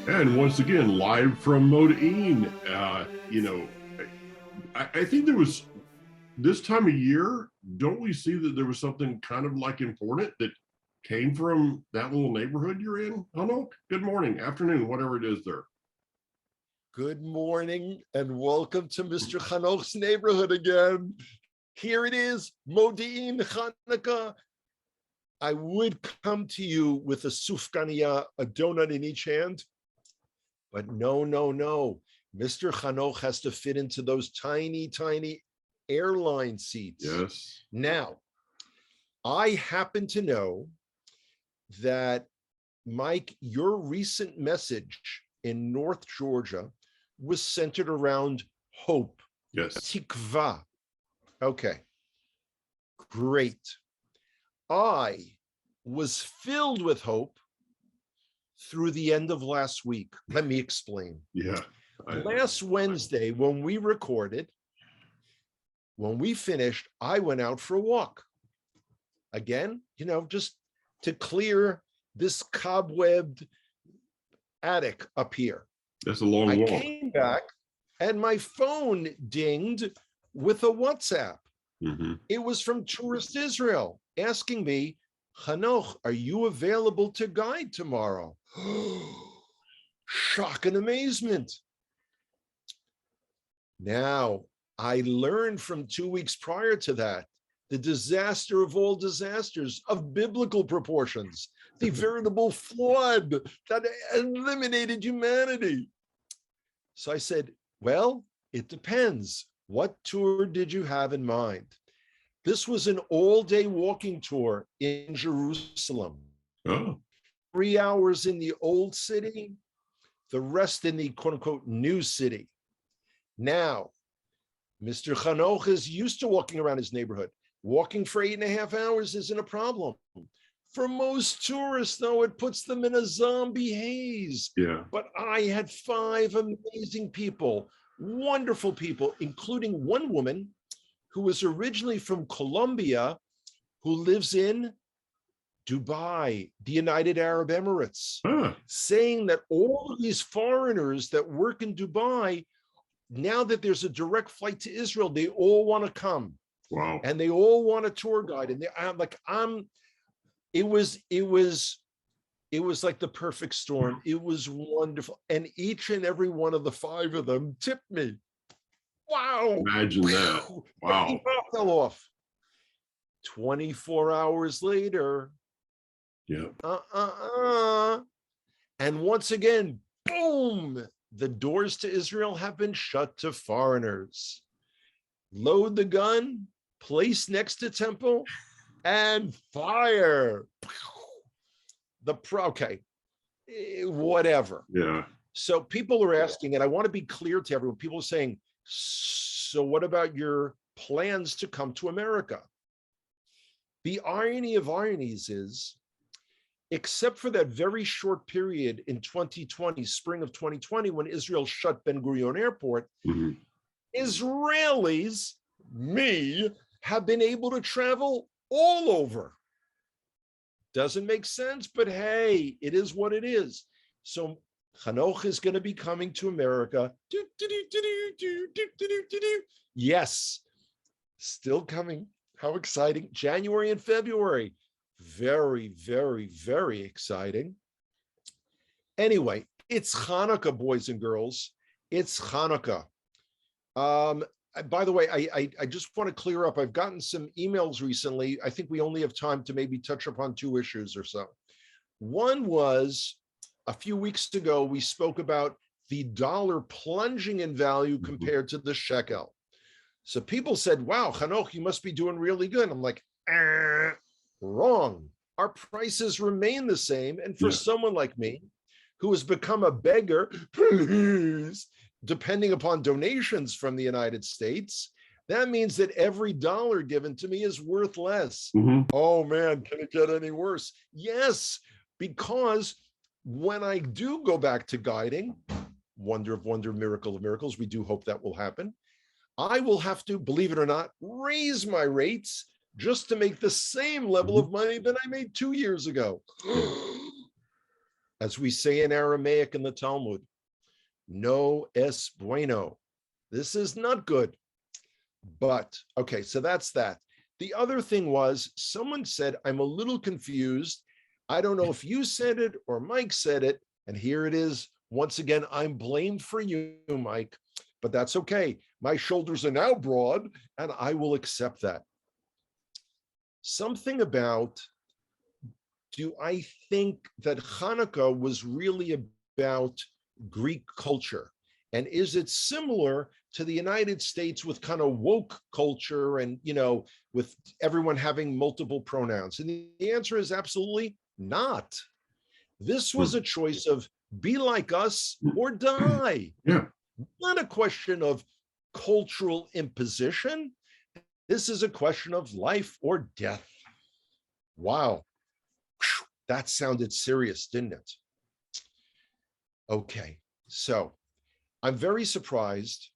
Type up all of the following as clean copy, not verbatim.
And once again, live from Modine. I think there was this time of year, don't we see that there was something kind of like important that came from that little neighborhood you're in? Hello, good morning, afternoon, whatever it is there. Good morning and welcome to Mr. Hanoch's neighborhood again. Here it is, Modine Hanukkah. I would come to you with a sufganiya, a donut in each hand, but no. Mr. Hanoch has to fit into those tiny airline seats. Yes. Now, I happen to know that, Mike, your recent message in North Georgia was centered around hope. Yes. Tikva. Okay. Great. I was filled with hope through the end of last week. Let me explain. Yeah. Last Wednesday, when we recorded, when we finished, I went out for a walk. Again, just to clear this cobwebbed attic up here. That's a long walk. I came back and my phone dinged with a WhatsApp. Mm-hmm. It was from Tourist Israel asking me, Hanoch, are you available to guide tomorrow? Shock and amazement. Now, I learned from 2 weeks prior to that, the disaster of all disasters of biblical proportions, the veritable flood that eliminated humanity. So I said, well, it depends. What tour did you have in mind? This was an all-day walking tour in Jerusalem. Oh. 3 hours in the old city, the rest in the quote-unquote new city. Now, Mr. Hanoch is used to walking around his neighborhood. Walking for 8.5 hours isn't a problem. For most tourists, though, it puts them in a zombie haze. Yeah. But I had 5 amazing people, wonderful people, including one woman who was originally from Colombia, who lives in Dubai, the United Arab Emirates, saying that all of these foreigners that work in Dubai, now that there's a direct flight to Israel, they all want to come. Wow. And they all want a tour guide. And it was like the perfect storm. It was wonderful. And each and every one of the 5 of them tipped me. Wow. Imagine that. Wow. He fell off. 24 hours later. Yeah. And once again, boom, the doors to Israel have been shut to foreigners. Load the gun, place next to temple, and fire. Okay, whatever. Yeah. So people are asking, and I want to be clear to everyone, people are saying, so what about your plans to come to America? The irony of ironies is, except for that very short period in 2020, spring of 2020, when Israel shut Ben Gurion Airport, Israelis, me, have been able to travel all over. Doesn't make sense, but hey, it is what it is. So Hanoch is going to be coming to America. Yes, still coming. How exciting. January and February. Very, very, very exciting. Anyway, it's Hanukkah, boys and girls. It's Hanukkah. By the way, I just want to clear up. I've gotten some emails recently. I think we only have time to maybe touch upon 2 issues or so. One was a few weeks ago, we spoke about the dollar plunging in value compared to the shekel. So people said, wow, Hanoch, you must be doing really good. I'm like, wrong. Our prices remain the same. And for someone like me, who has become a beggar, please, depending upon donations from the United States, that means that every dollar given to me is worth less. Oh man, can it get any worse? Yes, because when I do go back to guiding, wonder of wonder, miracle of miracles, we do hope that will happen, I will have to, believe it or not, raise my rates just to make the same level of money that I made 2 years ago. As we say in Aramaic in the Talmud, no es bueno. This is not good. But okay, so that's that. The other thing was someone said, I'm a little confused. I don't know if you said it or Mike said it. And here it is. Once again, I'm blamed for you, Mike, but that's okay. My shoulders are now broad and I will accept that. Something about, do I think that Hanukkah was really about Greek culture? And is it similar to the United States with kind of woke culture and, with everyone having multiple pronouns? And the answer is absolutely not. This was a choice of be like us or die. Yeah. Not a question of cultural imposition. This is a question of life or death. Wow. That sounded serious, didn't it? Okay, so I'm very surprised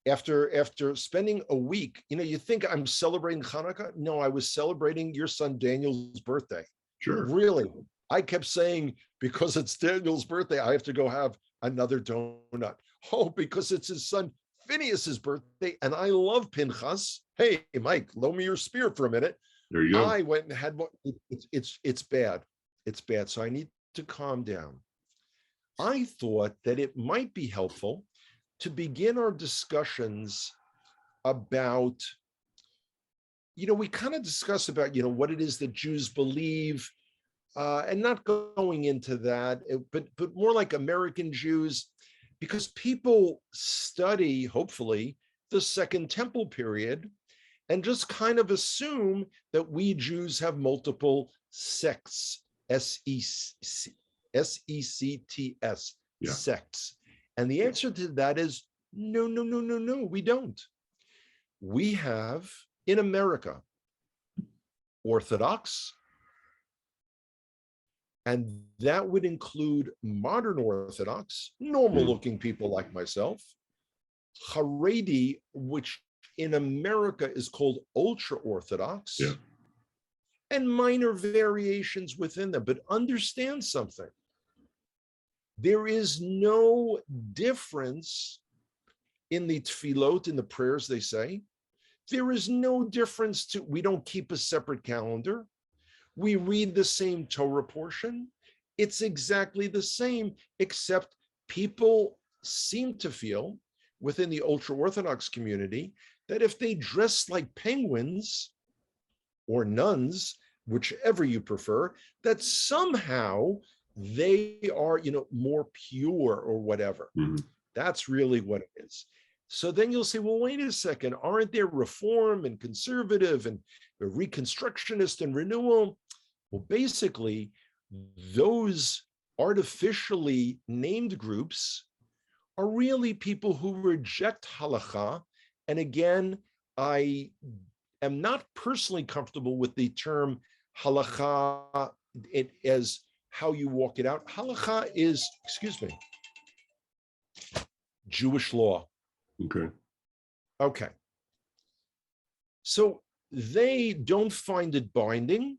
after spending a week. You think I'm celebrating Hanukkah? No, I was celebrating your son Daniel's birthday. Sure. Really. I kept saying, because it's Daniel's birthday, I have to go have another donut. Oh, because it's his son Phineas's birthday, and I love Pinchas. Hey, Mike, loan me your spear for a minute. There you go. I went and had one. It's bad. It's bad. So I need to calm down. I thought that it might be helpful to begin our discussions about, we kind of discuss about, what it is that Jews believe, and not going into that, but more like American Jews, because people study, hopefully, the Second Temple period and just kind of assume that we Jews have multiple sects, S-E-C-T-S, Yeah. sects. And the answer to that is no, we don't. We have, in America, Orthodox, and that would include modern Orthodox, normal-looking people like myself, Haredi, which in America is called ultra-Orthodox, Yeah. and minor variations within them. But understand something. There is no difference in the tefillot, in the prayers they say. There is no difference we don't keep a separate calendar. We read the same Torah portion. It's exactly the same, except people seem to feel within the ultra-Orthodox community that if they dress like penguins or nuns, whichever you prefer, that somehow they are, more pure or whatever. Mm-hmm. That's really what it is. So then you'll say, well, wait a second, aren't there Reform and Conservative and Reconstructionist and Renewal? Well, basically, those artificially named groups are really people who reject halakha. And again, I am not personally comfortable with the term halakha as how you walk it out. Halakha is, Jewish law. Okay. So they don't find it binding.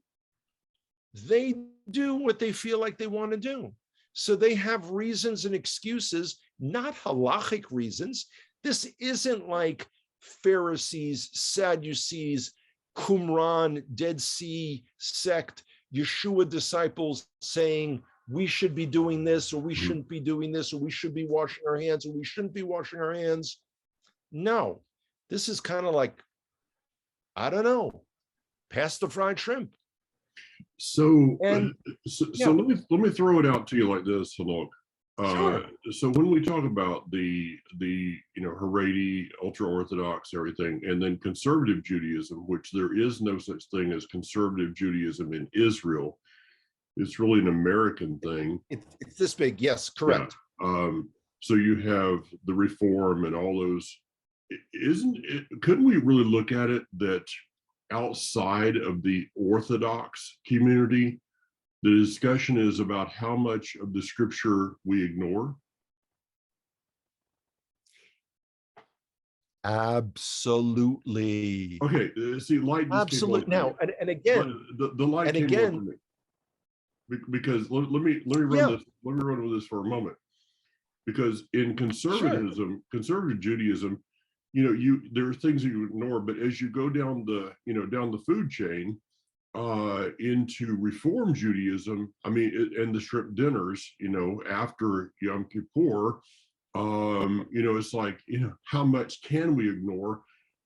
They do what they feel like they want to do. So they have reasons and excuses, not halachic reasons. This isn't like Pharisees, Sadducees, Qumran, Dead Sea sect, Yeshua disciples saying we should be doing this, or we shouldn't be doing this, or we should be washing our hands, or we shouldn't be washing our hands. No, this is kind of like, I don't know, pass the fried shrimp. So let me throw it out to you like this, Hanoch. Sure. So when we talk about the Haredi, ultra-Orthodox, everything, and then conservative Judaism, which there is no such thing as conservative Judaism in Israel, it's really an American thing. It's this big, yes, correct. Yeah. So you have the Reform and all those. Couldn't we really look at it that outside of the Orthodox community, the discussion is about how much of the scripture we ignore? Absolutely. Okay, see, light just absolutely. Now, and again, the light and came again, over me. because let me run Yeah, this. Let me run with this for a moment. Because in sure. conservative Judaism, there are things that you ignore, but as you go down down the food chain into Reform Judaism, I mean, and the strip dinners, after Yom Kippur, it's like, how much can we ignore?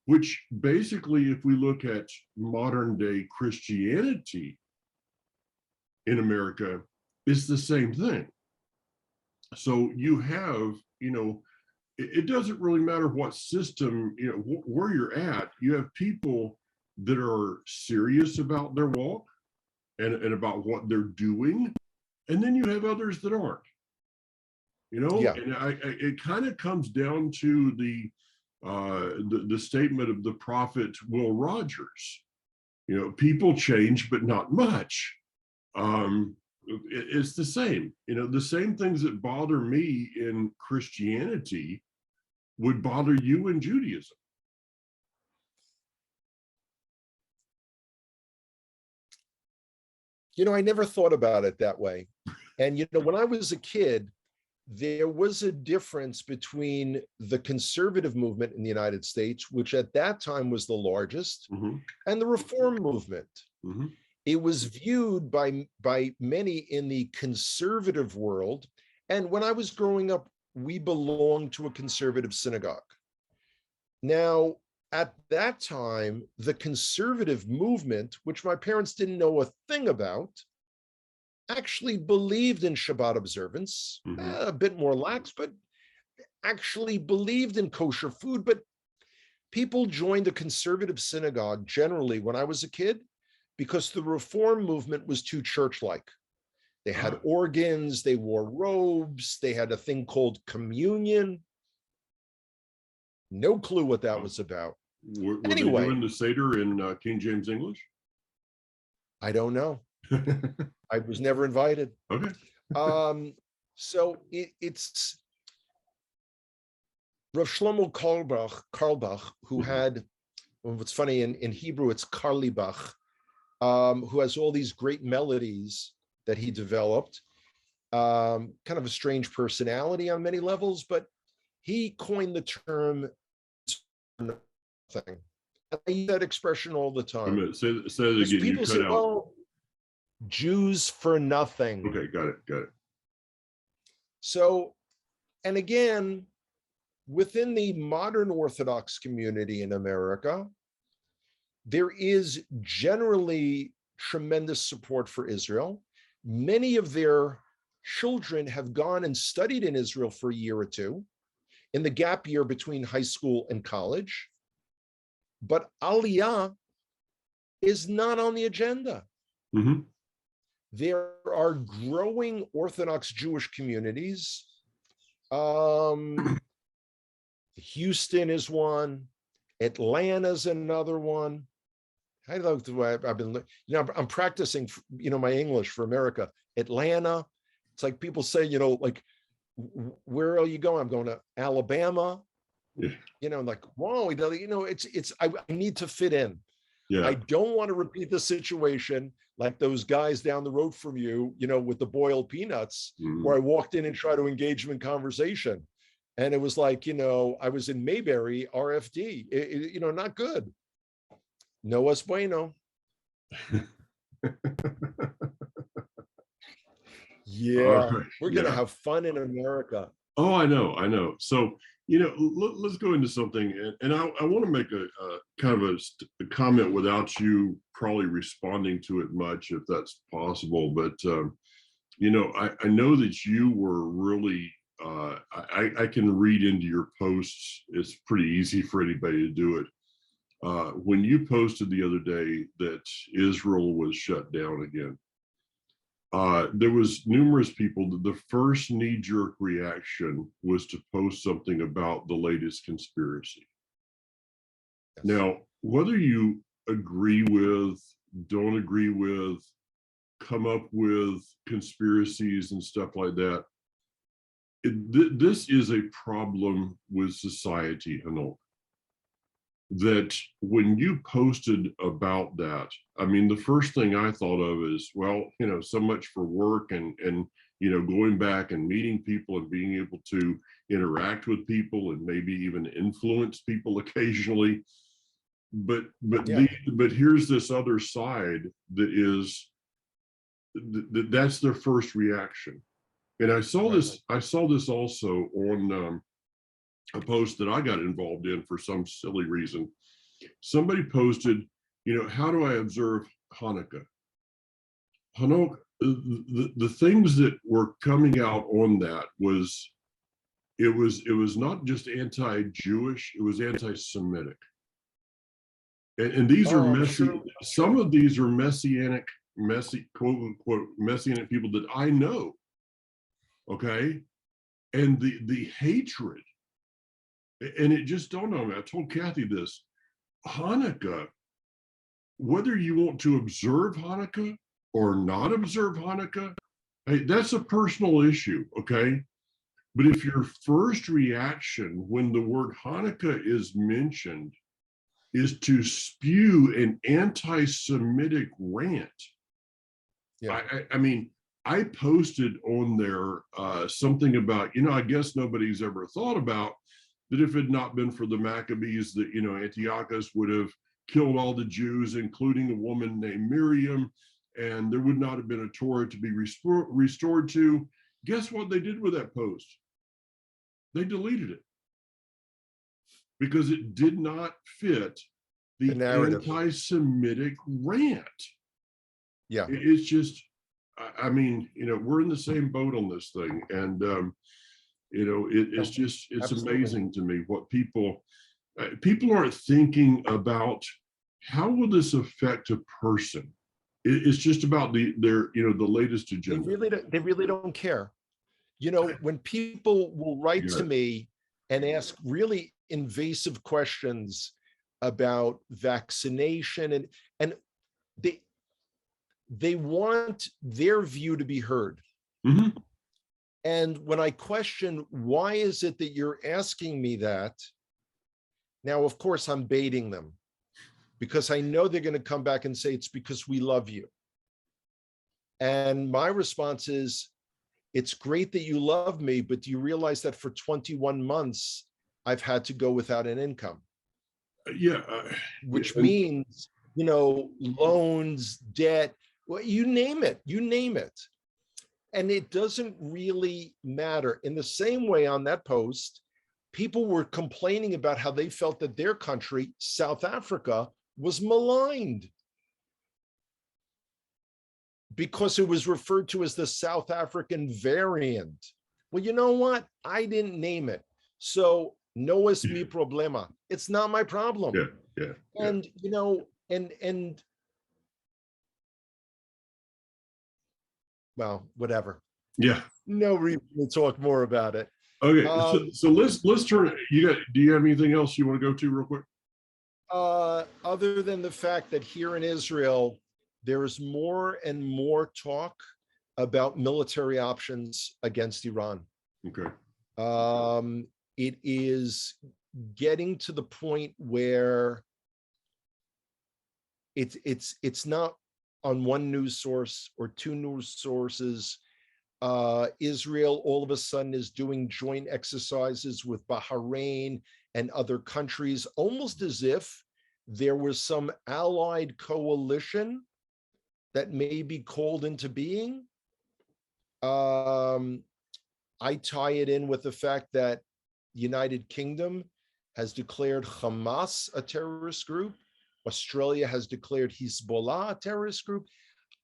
Which basically, if we look at modern day Christianity in America, is the same thing. So you have, it doesn't really matter what system, where you're at. You have people that are serious about their walk and about what they're doing. And then you have others that aren't, Yeah. and it kind of comes down to the statement of the prophet Will Rogers. People change, but not much. It's the same. The same things that bother me in Christianity would bother you in Judaism. I never thought about it that way. And, when I was a kid, there was a difference between the conservative movement in the United States, which at that time was the largest, Mm-hmm. and the reform movement. Mm-hmm. It was viewed by many in the conservative world. And when I was growing up, we belonged to a conservative synagogue. Now, at that time, the conservative movement, which my parents didn't know a thing about, actually believed in Shabbat observance, Mm-hmm. a bit more lax, but actually believed in kosher food. But people joined the conservative synagogue generally when I was a kid because the reform movement was too church-like. They had organs, they wore robes, they had a thing called communion. No clue what that was about. Were they Anyway, doing the Seder in King James English? I don't know. I was never invited. Okay. So it's Rav Shlomo Karlbach, who had, what's funny, in Hebrew, it's Karlibach, who has all these great melodies that he developed. Kind of a strange personality on many levels, but he coined the term nothing. I use that expression all the A time. minute. Say that Because again. You people say, cut out. well, Jews for nothing. Okay, got it. So, and again, within the modern Orthodox community in America, there is generally tremendous support for Israel. Many of their children have gone and studied in Israel for a year or two in the gap year between high school and college. But Aliyah is not on the agenda. Mm-hmm. There are growing Orthodox Jewish communities. Houston is one. Atlanta's another one. I love the way I've been, I'm practicing, my English for America. Atlanta. It's like people say, like, where are you going? I'm going to Alabama. Yeah. Like, whoa, I need to fit in. Yeah. I don't want to repeat the situation like those guys down the road from you, with the boiled peanuts, where I walked in and tried to engage them in conversation. And it was like, I was in Mayberry, RFD, not good. No es bueno. Yeah, Right. we're going to have fun in America. Oh, I know. So, let's go into something, and I want to make a kind of a comment without you probably responding to it much, if that's possible. But I know that you were really. I can read into your posts. It's pretty easy for anybody to do it. When you posted the other day that Israel was shut down again, there was numerous people that the first knee-jerk reaction was to post something about the latest conspiracy. Yes. Now, whether you agree with, don't agree with, come up with conspiracies and stuff like that, this is a problem with society, Hanoch. that when you posted about that, I mean, the first thing I thought of is, well, so much for work and going back and meeting people and being able to interact with people and maybe even influence people occasionally. Yeah. But here's this other side that is that's their first reaction. And I saw Right. this also on a post that I got involved in for some silly reason. Somebody posted, how do I observe Hanukkah? Hanoch, the things that were coming out on that was it was not just anti-Jewish, it was anti-Semitic. And these are Oh, I'm messy, sure. some of these are quote unquote messianic people that I know. Okay. And the hatred, and it just dawned on me. I told Kathy this. Hanukkah, whether you want to observe Hanukkah or not observe Hanukkah, hey, that's a personal issue, okay? But if your first reaction when the word Hanukkah is mentioned is to spew an anti-Semitic rant, Yeah. I mean, I posted on there something about, I guess nobody's ever thought about that if it had not been for the Maccabees, that, Antiochus would have killed all the Jews, including a woman named Miriam, and there would not have been a Torah to be restored to. Guess what they did with that post? They deleted it because it did not fit The the narrative. anti-Semitic rant. Yeah. It's just, I mean, we're in the same boat on this thing. And, it's just, it's Absolutely. amazing to me what people aren't thinking about. How will this affect a person? It's just about the latest agenda. They really don't care. When people will write to me and ask really invasive questions about vaccination and they want their view to be heard. Mm-hmm. And when I question, why is it that you're asking me that? Now, of course, I'm baiting them because I know they're going to come back and say it's because we love you. And my response is, it's great that you love me, but do you realize that for 21 months, I've had to go without an income? Yeah. Which means, loans, debt, well, you name it. And it doesn't really matter. In the same way, on that post, people were complaining about how they felt that their country, South Africa, was maligned because it was referred to as the South African variant. Well, you know what? I didn't name it. So no es mi problema. It's not my problem. Yeah. And, and well, whatever. Yeah. No reason to talk more about it. Okay. So let's turn. Do you have anything else you want to go to real quick? Other than the fact that here in Israel, there is more and more talk about military options against Iran. Okay. It is getting to the point where it's not on one news source or two news sources. Israel all of a sudden is doing joint exercises with Bahrain and other countries, almost as if there was some allied coalition that may be called into being. I tie it in with the fact that the United Kingdom has declared Hamas a terrorist group. Australia has declared Hezbollah a terrorist group.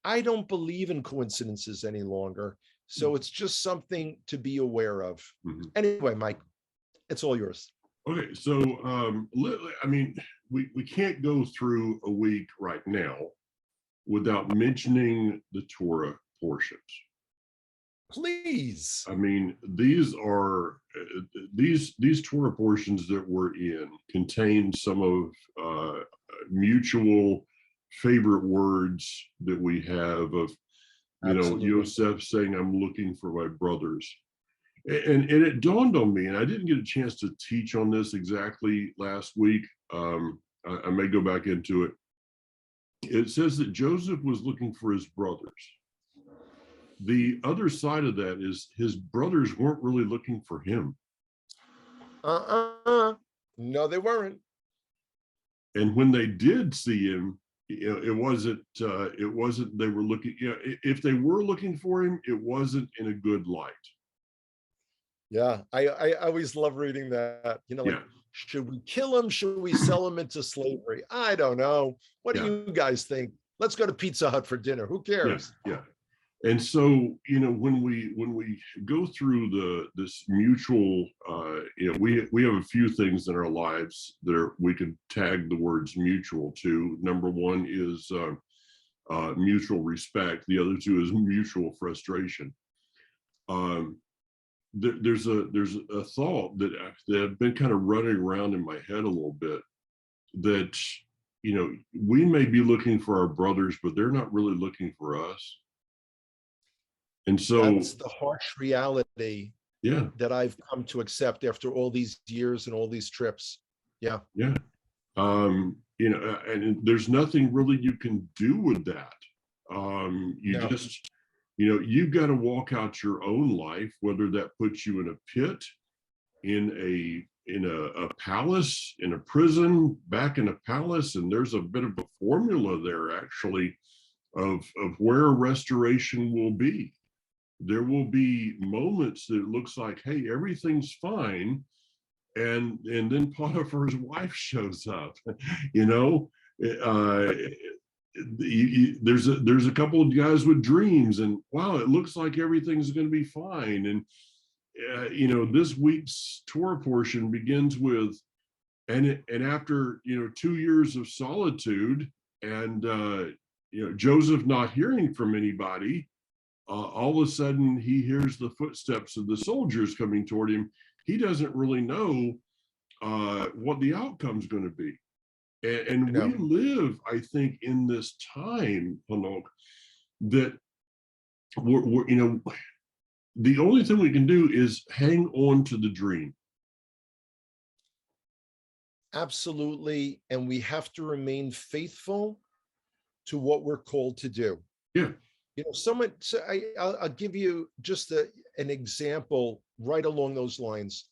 I don't believe in coincidences any longer. So it's just something to be aware of. Mm-hmm. Anyway, Mike, it's all yours. Okay, so I mean, we can't go through a week right now without mentioning the Torah portions. Please. I mean, these Torah portions that we're in contain some of mutual favorite words that we have of, Yosef saying, "I'm looking for my brothers." And it dawned on me, and I didn't get a chance to teach on this exactly last week. I may go back into it. It says that Joseph was looking for his brothers. The other side of that is his brothers weren't really looking for him. No, they weren't. And when they did see him, it wasn't they were looking, if they were looking for him, it wasn't in a good light. Yeah, I always love reading that. Like, Yeah. should we kill him? Should we sell him into slavery? I don't know. What do Yeah. you guys think? Let's go to Pizza Hut for dinner. Who Yeah. cares? Yeah. And so, when we go through this mutual, we have a few things in our lives that we could tag the words mutual to. Number one is mutual respect. The other two is mutual frustration. There's a thought that I've been kind of running around in my head a little bit, that we may be looking for our brothers, but they're not really looking for us. And so that's the harsh reality, yeah, that I've come to accept after all these years and all these trips. Yeah. Yeah. And there's nothing really you can do with that. You No. just, you've got to walk out your own life, whether that puts you in a pit, in a palace, in a prison, back in a palace. And there's a bit of a formula there, actually, of where restoration will be. There will be moments that it looks like, hey, everything's fine, and then Potiphar's wife shows up. There's a couple of guys with dreams, and wow, it looks like everything's going to be fine. And this week's Torah portion begins with, and after 2 years of solitude, and Joseph not hearing from anybody, all of a sudden he hears the footsteps of the soldiers coming toward him. He doesn't really know what the outcome's going to be. And we live, I think, in this time, Hanoch, that we're the only thing we can do is hang on to the dream. Absolutely. And we have to remain faithful to what we're called to do. Yeah. I'll give you just an example right along those lines.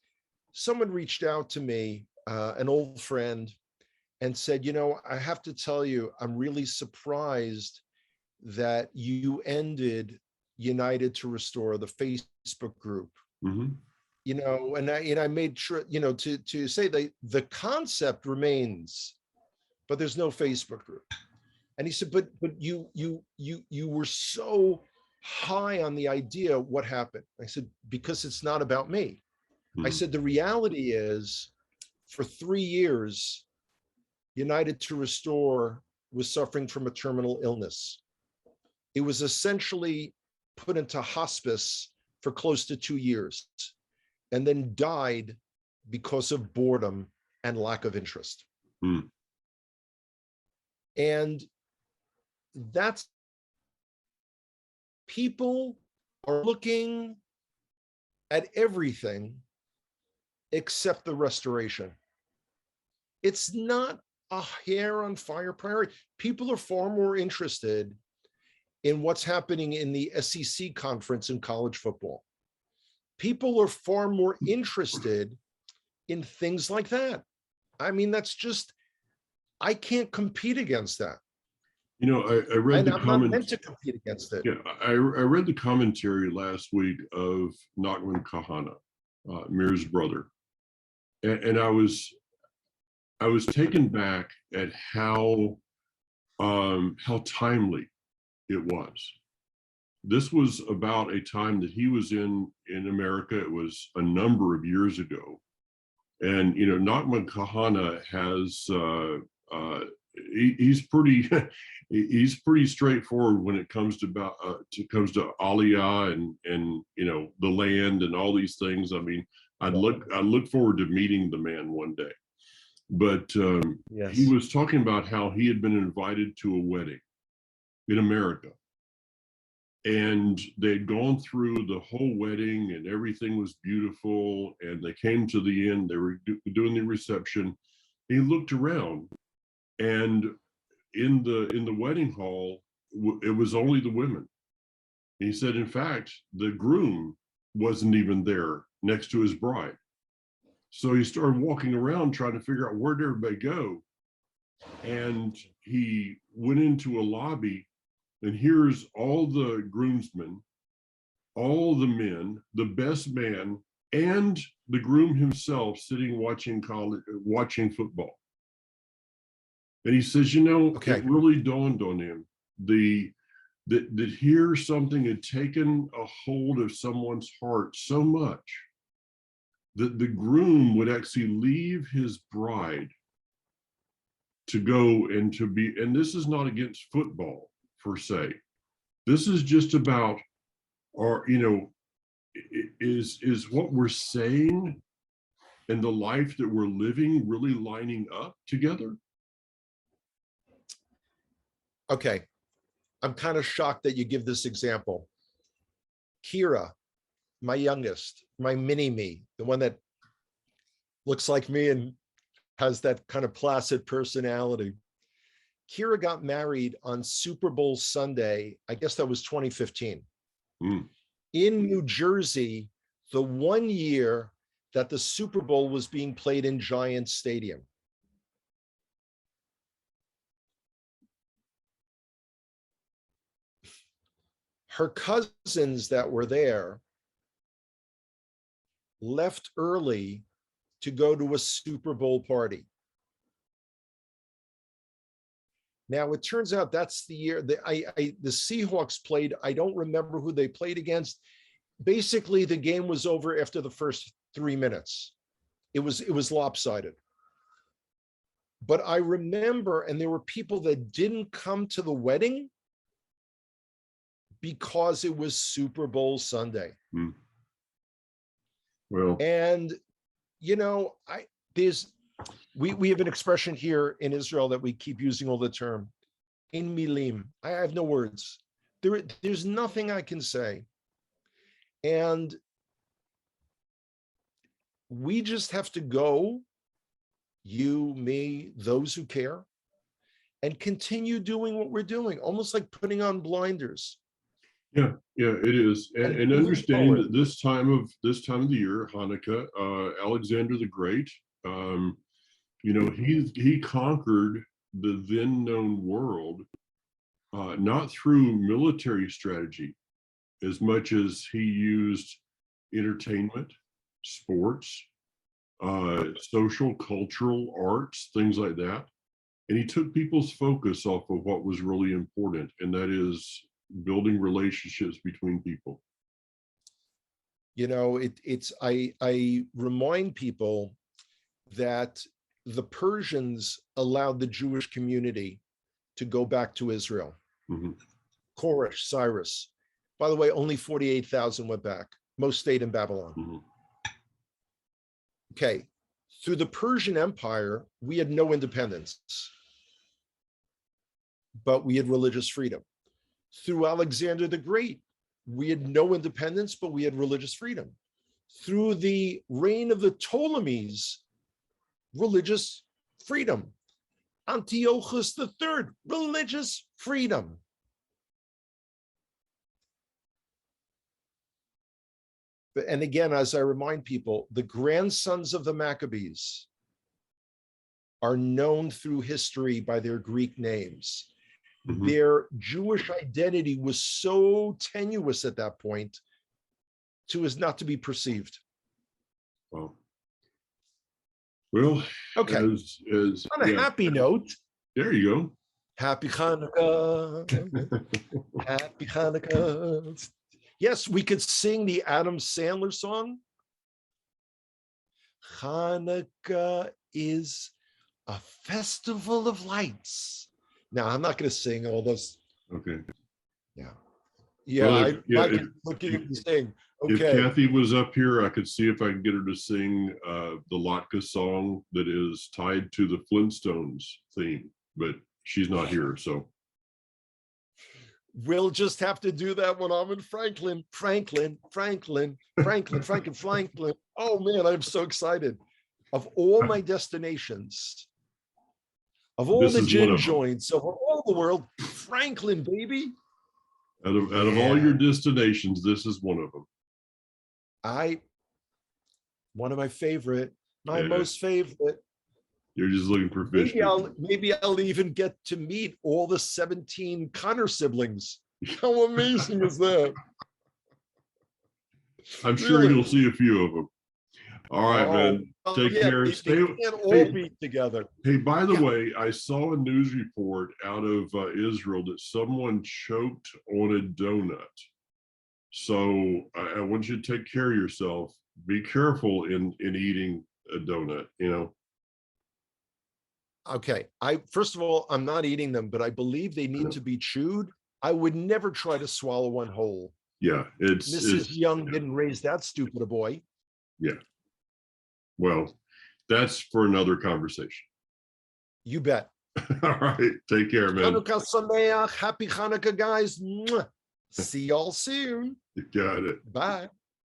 Someone reached out to me, an old friend, and said, I have to tell you, I'm really surprised that you ended United to Restore, the Facebook group. Mm-hmm. And I made sure, to say that the concept remains, but there's no Facebook group. And he said, but you were so high on the idea. What happened? I said, because it's not about me. Mm-hmm. I said, the reality is, for 3 years, United to Restore was suffering from a terminal illness. It was essentially put into hospice for close to 2 years, and then died because of boredom and lack of interest. Mm. And that's, people are looking at everything except the restoration. It's not a hair on fire priority. People are far more interested in what's happening in the SEC conference in college football. People are far more interested in things like that. I mean, that's just, I can't compete against that. I read the I'm not meant to compete against it. Yeah, I read the commentary last week of Nachman Kahana, Mir's brother, and I was taken back at how timely it was. This was about a time that he was in America. It was a number of years ago, and Nachman Kahana has he's pretty he's pretty straightforward when it comes to Aliyah and the land and all these things. I mean, I look forward to meeting the man one day. But yes. He was talking about how he had been invited to a wedding in America, and they'd gone through the whole wedding and everything was beautiful, and they came to the end. They were doing the reception. He looked around And in the wedding hall, it was only the women. And he said, in fact, the groom wasn't even there next to his bride. So he started walking around trying to figure out where did everybody go. And he went into a lobby, and here's all the groomsmen, all the men, the best man, and the groom himself sitting watching football. And he says, Okay. it really dawned on him that here something had taken a hold of someone's heart so much that the groom would actually leave his bride to go and to be, and this is not against football per se. This is just about our, is what we're saying and the life that we're living really lining up together? Okay. I'm kind of shocked that you give this example. Kira, my youngest, my mini me, the one that looks like me and has that kind of placid personality. Kira got married on Super Bowl Sunday. I guess that was 2015. Mm. In New Jersey, the one year that the Super Bowl was being played in Giant Stadium. Her cousins that were there left early to go to a Super Bowl party. Now, it turns out that's the year that the Seahawks played. I don't remember who they played against. Basically, the game was over after the first 3 minutes. It was lopsided. But I remember, and there were people that didn't come to the wedding because it was Super Bowl Sunday. Mm. Well, and we have an expression here in Israel that we keep using all the term, in milim. I have no words. There's nothing I can say. And we just have to go, you, me, those who care, and continue doing what we're doing, almost like putting on blinders. Yeah, it is, and understanding that this time of the year, Hanukkah, Alexander the Great, he conquered the then known world, not through military strategy, as much as he used entertainment, sports, social, cultural, arts, things like that, and he took people's focus off of what was really important, and that is building relationships between people. I remind people that the Persians allowed the Jewish community to go back to Israel. Mm-hmm. Koresh, Cyrus. By the way, only 48,000 went back. Most stayed in Babylon. Mm-hmm. Okay. Through the Persian Empire, we had no independence, but we had religious freedom. Through Alexander the Great, we had no independence, but we had religious freedom. Through the reign of the Ptolemies, religious freedom. Antiochus III, religious freedom. And again, as I remind people, the grandsons of the Maccabees are known through history by their Greek names. Mm-hmm. Their Jewish identity was so tenuous at that point as not to be perceived. Well, okay. On a happy note. There you go. Happy Hanukkah. Happy Hanukkah. Yes, we could sing the Adam Sandler song. Hanukkah is a festival of lights. Now, I'm not going to sing all those. Okay. Yeah. Yeah, well, looking at the sing. Okay. If Kathy was up here, I could see if I could get her to sing the Latka song that is tied to the Flintstones theme, but she's not here, so. We'll just have to do that when I'm in Franklin. Oh man, I'm so excited. Of all my destinations, Of all This the is one gin of them. joints of all the world, Franklin, baby. Out of all your destinations, this is one of them. One of my favorite, my Yeah. most favorite. You're just looking for fish. Maybe I'll even get to meet all the 17 Connor siblings. How amazing is that? I'm sure Really? you'll see a few of them. All right, man. Take care. They can't all be together. Hey, by the way, I saw a news report out of Israel that someone choked on a donut. So I want you to take care of yourself. Be careful in eating a donut, you know. Okay. First of all, I'm not eating them, but I believe they need to be chewed. I would never try to swallow one whole. Yeah, Mrs. Young didn't raise that stupid a boy. Yeah. Well, that's for another conversation. You bet. All right. Take care, man. Hanukkah Sameach. Happy Hanukkah, guys. Mwah. See y'all soon. You got it. Bye.